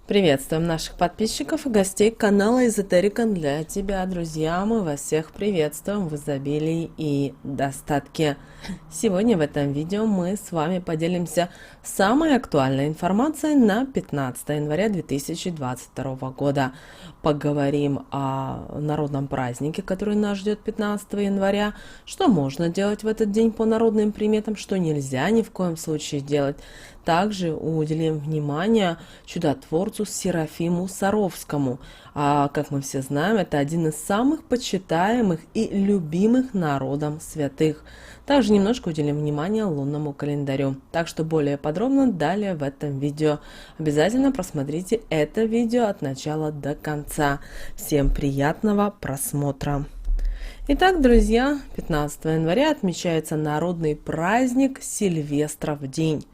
Приветствуем наших подписчиков и гостей канала Эзотерика для тебя, друзья. Мы вас всех приветствуем в изобилии и достатке. Сегодня в этом видео мы с вами поделимся самой актуальной информацией на 15 января 2022 года. Поговорим о народном празднике, который нас ждет 15 января, что можно делать в этот день по народным приметам, что нельзя ни в коем случае делать. Также уделим внимание чудотворцу Серафиму Саровскому. Как мы все знаем, это один из самых почитаемых и любимых народом святых. Также немножко уделим внимание лунному календарю. Так что более подробно далее в этом видео. Обязательно просмотрите это видео от начала до конца. Всем приятного просмотра! Итак, друзья, 15 января отмечается народный праздник Сильвестров день.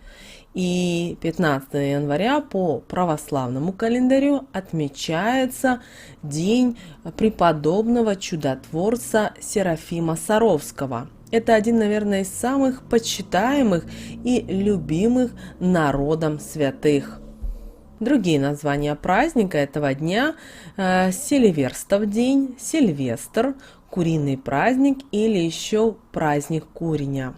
И 15 января по православному календарю отмечается день преподобного чудотворца Серафима Саровского. Это один, наверное, из самых почитаемых и любимых народом святых. Другие названия праздника этого дня – Сильверстов день, Сильвестр, куриный праздник или еще праздник куриня.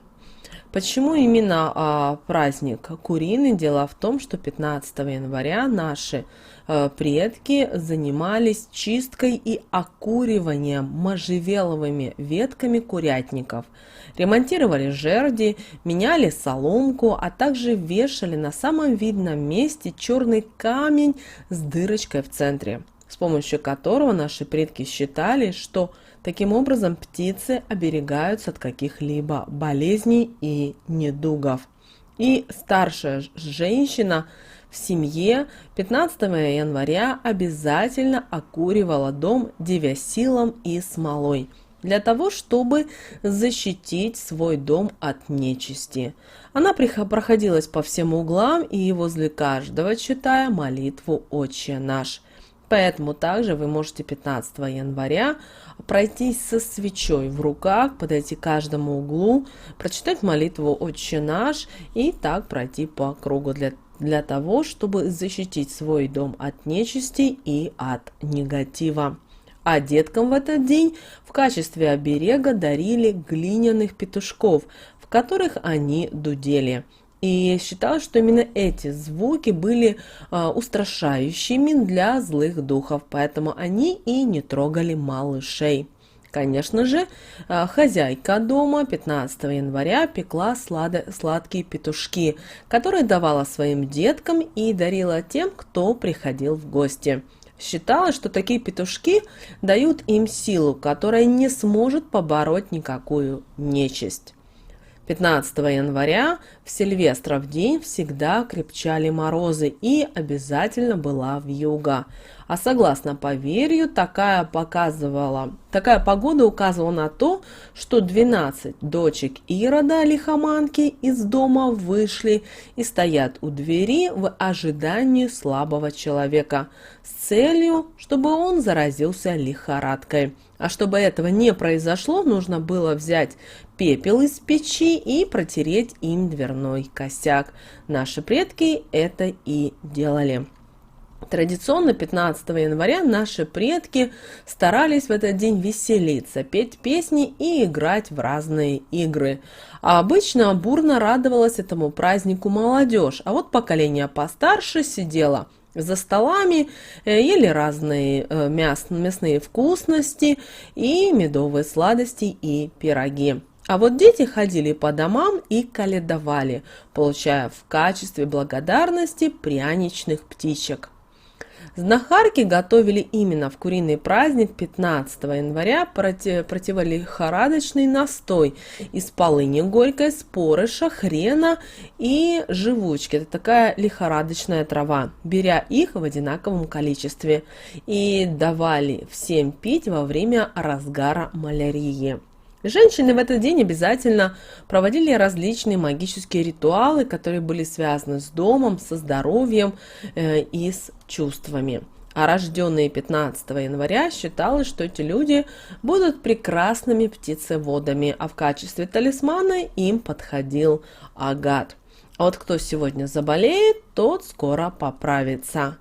Почему именно праздник куриный? Дело в том, что 15 января наши предки занимались чисткой и окуриванием можжевеловыми ветками курятников, ремонтировали жерди, меняли соломку, а также вешали на самом видном месте черный камень с дырочкой в центре, с помощью которого наши предки считали, что таким образом птицы оберегаются от каких-либо болезней и недугов. И старшая женщина в семье 15 января обязательно окуривала дом девясилом и смолой, для того, чтобы защитить свой дом от нечисти. Она проходилась по всем углам и возле каждого читая молитву «Отче наш». Поэтому также вы можете 15 января пройтись со свечой в руках, подойти к каждому углу, прочитать молитву «Отче наш» и так пройти по кругу для того, чтобы защитить свой дом от нечисти и от негатива. А деткам в этот день в качестве оберега дарили глиняных петушков, в которых они дудели. И считалось, что именно эти звуки были устрашающими для злых духов, поэтому они и не трогали малышей. Конечно же, хозяйка дома 15 января пекла сладкие петушки, которые давала своим деткам и дарила тем, кто приходил в гости. Считалось, что такие петушки дают им силу, которая не сможет побороть никакую нечисть. 15 января в Сильвестров день всегда крепчали морозы и обязательно была вьюга. А согласно поверью, такая погода указывала на то, что 12 дочек Ирода лихоманки из дома вышли и стоят у двери в ожидании слабого человека с целью, чтобы он заразился лихорадкой. А чтобы этого не произошло, нужно было взять пепел из печи и протереть им дверной косяк. Наши предки это и делали. Традиционно 15 января наши предки старались в этот день веселиться, петь песни и играть в разные игры. А обычно бурно радовалась этому празднику молодежь, а вот поколение постарше сидело за столами, ели разные мясные вкусности и медовые сладости и пироги. А вот дети ходили по домам и коледовали, получая в качестве благодарности пряничных птичек. Знахарки готовили именно в куриный праздник 15 января противолихорадочный настой из полыни горькой, спорыша, хрена и живучки. Это такая лихорадочная трава, беря их в одинаковом количестве, и давали всем пить во время разгара малярии. Женщины в этот день обязательно проводили различные магические ритуалы, которые были связаны с домом, со здоровьем и с чувствами. А рожденные 15 января считалось, что эти люди будут прекрасными птицеводами, а в качестве талисмана им подходил агат. А вот кто сегодня заболеет, тот скоро поправится.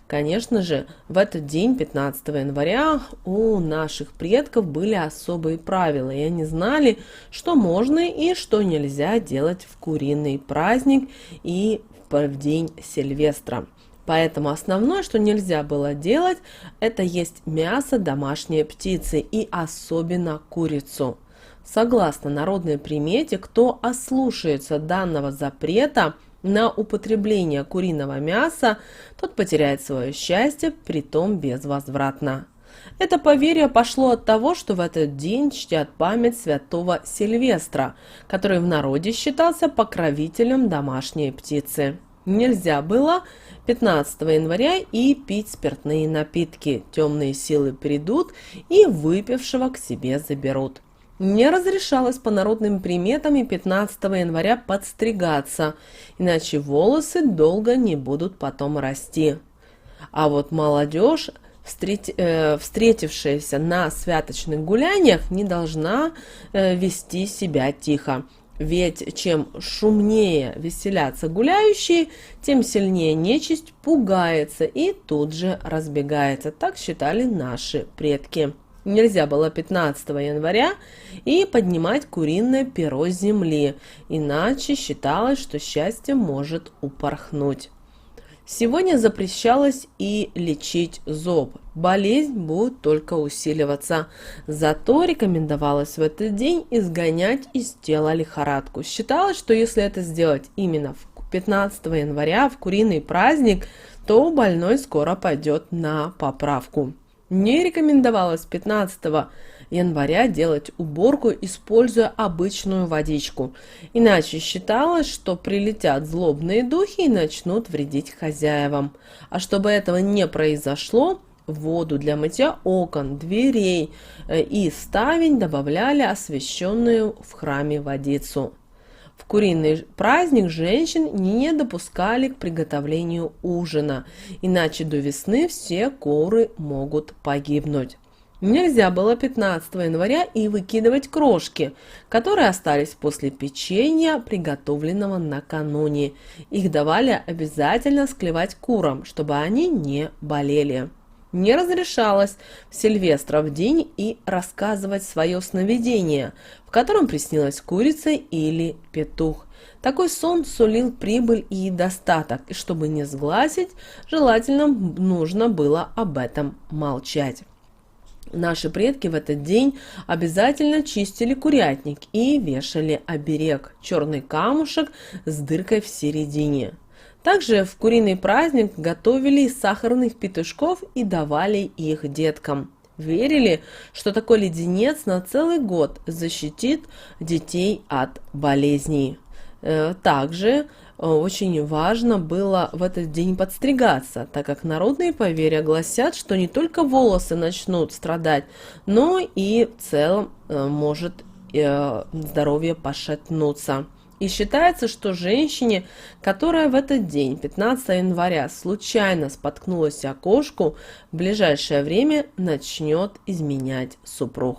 Конечно же, в этот день, 15 января, у наших предков были особые правила, и они знали, что можно и что нельзя делать в куриный праздник и в день Сильвестра. Поэтому основное, что нельзя было делать, это есть мясо домашней птицы и особенно курицу. Согласно народной примете, кто ослушается данного запрета на употребление куриного мяса, тот потеряет свое счастье, притом безвозвратно. Это поверье пошло от того, что в этот день чтят память святого Сильвестра, который в народе считался покровителем домашней птицы. Нельзя было 15 января и пить спиртные напитки. Темные силы придут и выпившего к себе заберут. Не разрешалось по народным приметам и 15 января подстригаться, иначе волосы долго не будут потом расти. А вот молодежь, встретившаяся на святочных гуляниях, не должна вести себя тихо. Ведь чем шумнее веселятся гуляющие, тем сильнее нечисть пугается и тут же разбегается. Так считали наши предки. Нельзя было 15 января и поднимать куриное перо с земли, иначе считалось, что счастье может упорхнуть. Сегодня запрещалось и лечить зоб. Болезнь будет только усиливаться. Зато рекомендовалось в этот день изгонять из тела лихорадку. Считалось, что если это сделать именно в 15 января, в куриный праздник, то больной скоро пойдет на поправку. Не рекомендовалось 15 января делать уборку, используя обычную водичку. Иначе считалось, что прилетят злобные духи и начнут вредить хозяевам. А чтобы этого не произошло, в воду для мытья окон, дверей и ставень добавляли освященную в храме водицу. В куриный праздник женщин не допускали к приготовлению ужина, иначе до весны все куры могут погибнуть. Нельзя было 15 января и выкидывать крошки, которые остались после печенья, приготовленного накануне. Их давали обязательно склевать курам, чтобы они не болели. Не разрешалось в Сильвестров день и рассказывать свое сновидение, в котором приснилась курица или петух. Такой сон сулил прибыль и достаток, и чтобы не сглазить, желательно нужно было об этом молчать. Наши предки в этот день обязательно чистили курятник и вешали оберег – черный камушек с дыркой в середине. Также в куриный праздник готовили из сахарных петушков и давали их деткам. Верили, что такой леденец на целый год защитит детей от болезней. Также очень важно было в этот день подстригаться, так как народные поверья гласят, что не только волосы начнут страдать, но и в целом может здоровье пошатнуться. И считается, что женщине, которая в этот день, 15 января, случайно споткнулась о кошку, в ближайшее время начнет изменять супруг.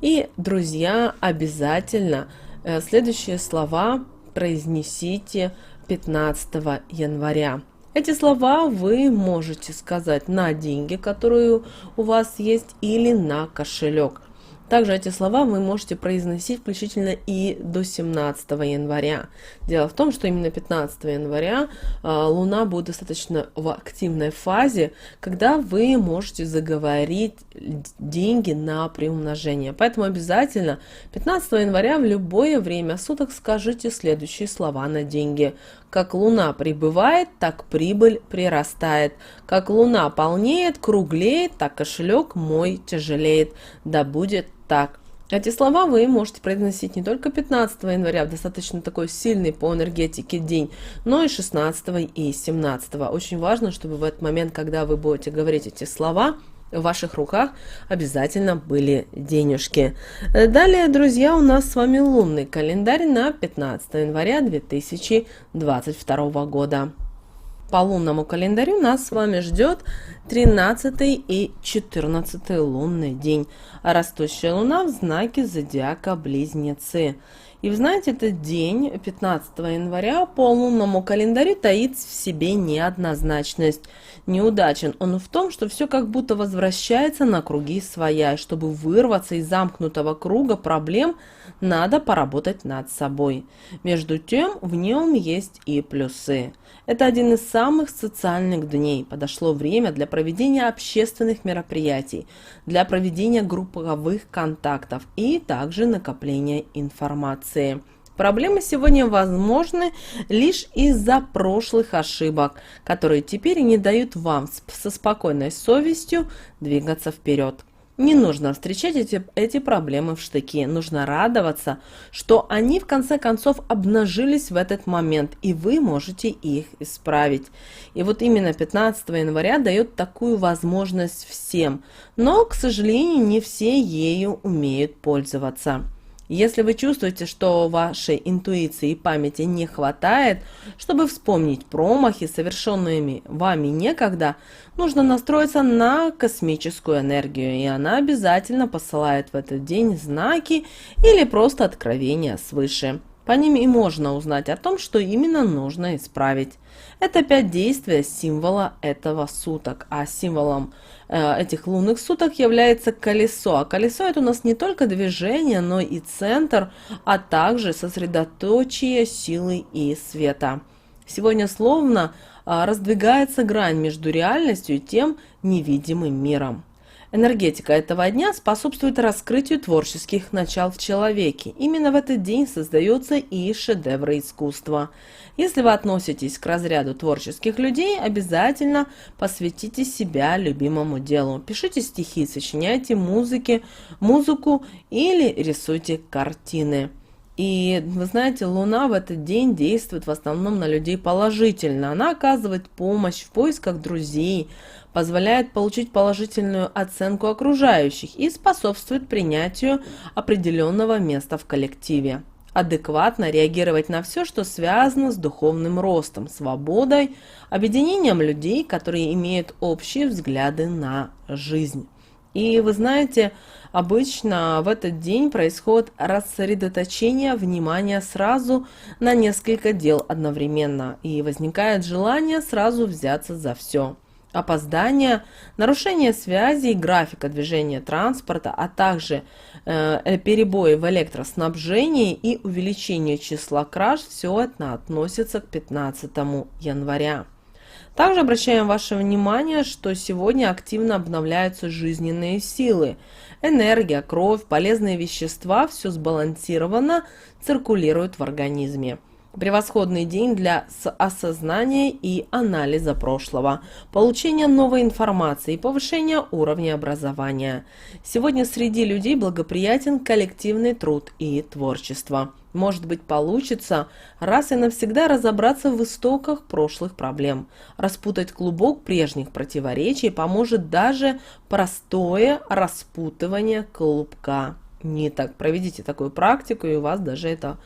И, друзья, обязательно следующие слова произнесите 15 января. Эти слова вы можете сказать на деньги, которые у вас есть, или на кошелек. Также эти слова вы можете произносить включительно и до 17 января. Дело в том, что именно 15 января Луна будет достаточно в активной фазе, когда вы можете заговорить деньги на приумножение. Поэтому обязательно 15 января в любое время суток скажите следующие слова на деньги. Как Луна прибывает, так прибыль прирастает. Как Луна полнеет, круглеет, так кошелек мой тяжелеет. Да будет так. Эти слова вы можете произносить не только 15 января, в достаточно такой сильный по энергетике день, но и 16 и 17. Очень важно, чтобы в этот момент, когда вы будете говорить эти слова, в ваших руках обязательно были денежки. Далее, друзья, у нас с вами лунный календарь на 15 января 2022 года. По лунному календарю нас с вами ждет 13 и 14 лунный день. Растущая луна в знаке зодиака Близнецы. И вы знаете, этот день, 15 января, по лунному календарю таит в себе неоднозначность. Неудачен он в том, что все как будто возвращается на круги своя, и чтобы вырваться из замкнутого круга проблем, надо поработать над собой. Между тем, в нем есть и плюсы. Это один из самых социальных дней. Подошло время для проведения общественных мероприятий, для проведения групповых контактов и также накопления информации. Проблемы сегодня возможны лишь из-за прошлых ошибок, которые теперь не дают вам со спокойной совестью двигаться вперед. Не нужно встречать эти проблемы в штыки, нужно радоваться, что они в конце концов обнажились в этот момент, и вы можете их исправить. И вот именно 15 января дает такую возможность всем, но, к сожалению, не все ею умеют пользоваться. Если вы чувствуете, что вашей интуиции и памяти не хватает, чтобы вспомнить промахи, совершенные вами некогда, нужно настроиться на космическую энергию, и она обязательно посылает в этот день знаки или просто откровения свыше. По ним и можно узнать о том, что именно нужно исправить. Это 5 действий символа этого суток, а символом этих лунных суток является колесо. А колесо это у нас не только движение, но и центр, а также сосредоточие силы и света. Сегодня словно раздвигается грань между реальностью и тем невидимым миром. Энергетика этого дня способствует раскрытию творческих начал в человеке. Именно в этот день создаются и шедевры искусства. Если вы относитесь к разряду творческих людей, обязательно посвятите себя любимому делу. Пишите стихи, сочиняйте музыку или рисуйте картины. И вы знаете, Луна в этот день действует в основном на людей положительно. Она оказывает помощь в поисках друзей, позволяет получить положительную оценку окружающих и способствует принятию определенного места в коллективе. Адекватно реагировать на все, что связано с духовным ростом, свободой, объединением людей, которые имеют общие взгляды на жизнь. И вы знаете, обычно в этот день происходит рассредоточение внимания сразу на несколько дел одновременно, и возникает желание сразу взяться за все. Опоздание, нарушение связи и графика движения транспорта, а также перебои в электроснабжении и увеличение числа краж – все это относится к 15 января. Также обращаем ваше внимание, что сегодня активно обновляются жизненные силы. Энергия, кровь, полезные вещества – все сбалансированно циркулирует в организме. Превосходный день для осознания и анализа прошлого, получения новой информации и повышения уровня образования. Сегодня среди людей благоприятен коллективный труд и творчество. Может быть, получится раз и навсегда разобраться в истоках прошлых проблем. Распутать клубок прежних противоречий поможет даже простое распутывание клубка ниток. Проведите такую практику, и у вас даже это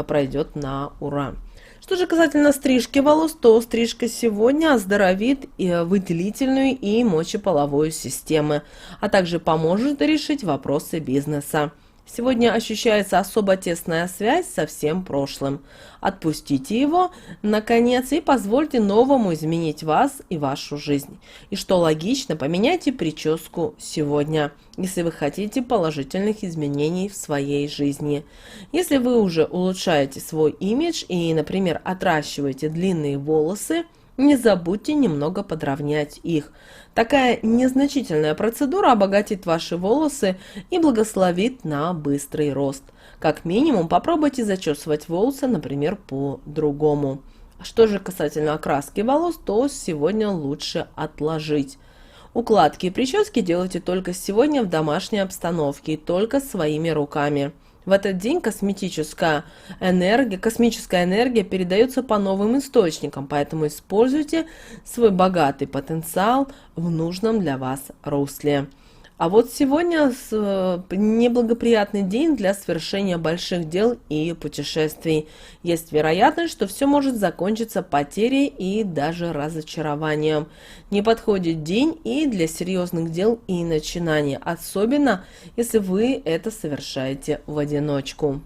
пройдет на ура. Что же касательно стрижки волос, то стрижка сегодня оздоровит выделительную и мочеполовую системы, а также поможет решить вопросы бизнеса. Сегодня ощущается особо тесная связь со всем прошлым. Отпустите его, наконец, и позвольте новому изменить вас и вашу жизнь. И что логично, поменяйте прическу сегодня, если вы хотите положительных изменений в своей жизни. Если вы уже улучшаете свой имидж и, например, отращиваете длинные волосы, не забудьте немного подровнять их. Такая незначительная процедура обогатит ваши волосы и благословит на быстрый рост. Как минимум попробуйте зачесывать волосы, например, по-другому. Что же касательно окраски волос, то сегодня лучше отложить. Укладки и прически делайте только сегодня в домашней обстановке и только своими руками. В этот день космическая энергия передается по новым источникам, поэтому используйте свой богатый потенциал в нужном для вас русле. А вот сегодня неблагоприятный день для совершения больших дел и путешествий. Есть вероятность, что все может закончиться потерей и даже разочарованием. Не подходит день и для серьезных дел и начинаний, особенно если вы это совершаете в одиночку.